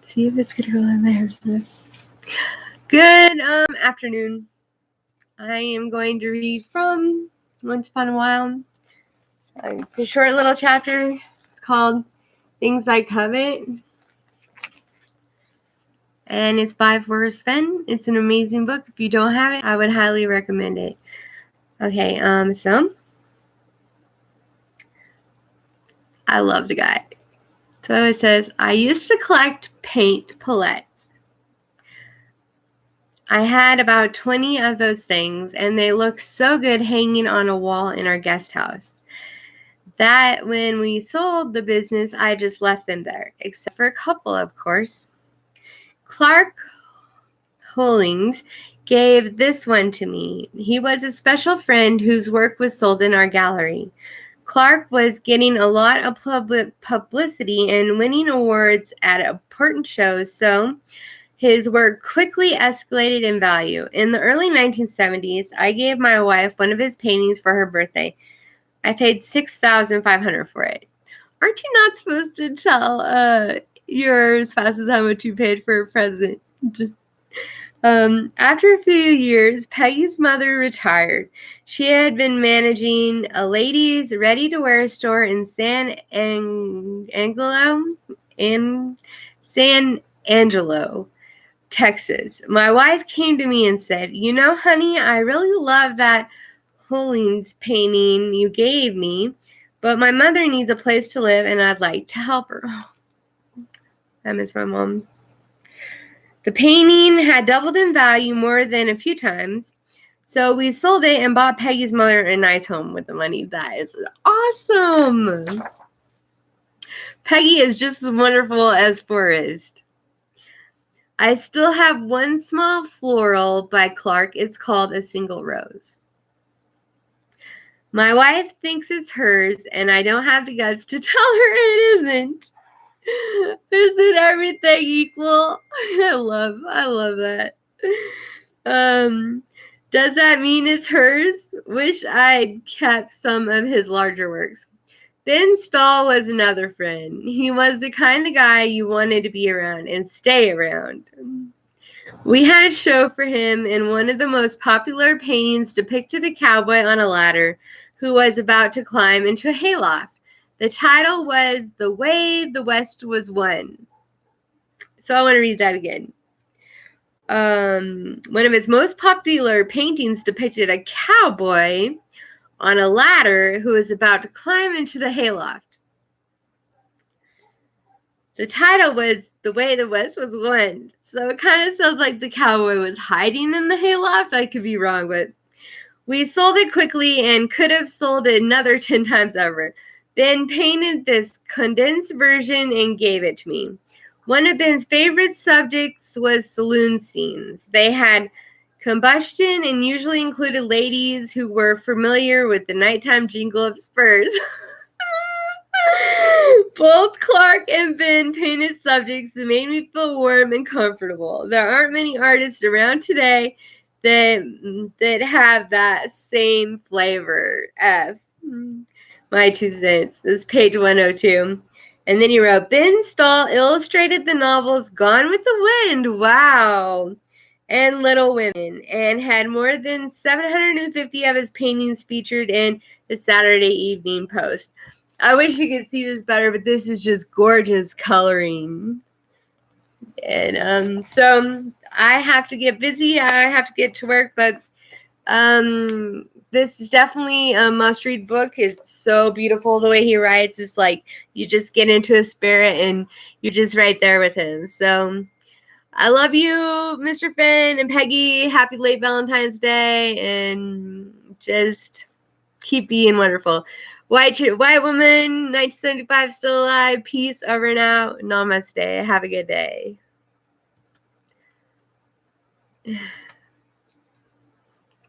See if it's gonna go in my hair. Good afternoon. I am going to read from Once Upon a While. It's a short little chapter. It's called Things I Covet. And it's by Forrest Fenn. It's an amazing book. If you don't have it, I would highly recommend it. Okay, so I love the guy. So it says, I used to collect paint palettes. I had about 20 of those things, and they look so good hanging on a wall in our guest house that when we sold the business, I just left them there, except for a couple, of course. Clark Hollings gave this one to me. He was a special friend whose work was sold in our gallery. Clark was getting a lot of publicity and winning awards at important shows, so his work quickly escalated in value. In the early 1970s, I gave my wife one of his paintings for her birthday. I paid $6,500 for it. Aren't you not supposed to tell your spouses how much you paid for a present? After a few years, Peggy's mother retired. She had been managing a ladies' ready-to-wear store in San Angelo, Texas. My wife came to me and said, "You know, honey, I really love that Hollings painting you gave me, but my mother needs a place to live and I'd like to help her." I miss my mom. The painting had doubled in value more than a few times, so we sold it and bought Peggy's mother a nice home with the money. That is awesome. Peggy is just as wonderful as Forrest. I still have one small floral by Clark. It's called A Single Rose. My wife thinks it's hers, and I don't have the guts to tell her it isn't. Isn't everything equal? I love that. Does that mean it's hers? Wish I'd kept some of his larger works. Ben Stahl was another friend. He was the kind of guy you wanted to be around and stay around. We had a show for him, and one of the most popular paintings depicted a cowboy on a ladder who was about to climb into a hayloft. The title was The Way the West Was Won. So I want to read that again. One of his most popular paintings depicted a cowboy on a ladder who was about to climb into the hayloft. The title was The Way the West Was Won. So it kind of sounds like the cowboy was hiding in the hayloft. I could be wrong, but we sold it quickly and could have sold it another 10 times over. Ben painted this condensed version and gave it to me. One of Ben's favorite subjects was saloon scenes. They had combustion and usually included ladies who were familiar with the nighttime jingle of spurs. Both Clark and Ben painted subjects that made me feel warm and comfortable. There aren't many artists around today that have that same flavor. My 2 cents. This is page 102. And then he wrote, Ben Stahl illustrated the novels Gone with the Wind, wow, and Little Women, and had more than 750 of his paintings featured in the Saturday Evening Post. I wish you could see this better, but this is just gorgeous coloring. And so I have to get busy. I have to get to work, but this is definitely a must-read book. It's so beautiful the way he writes. It's like you just get into his spirit and you're just right there with him. So I love you, Mr. Fenn and Peggy. Happy late Valentine's Day, and just keep being wonderful. White woman, 1975, still alive. Peace, over and out. Namaste. Have a good day.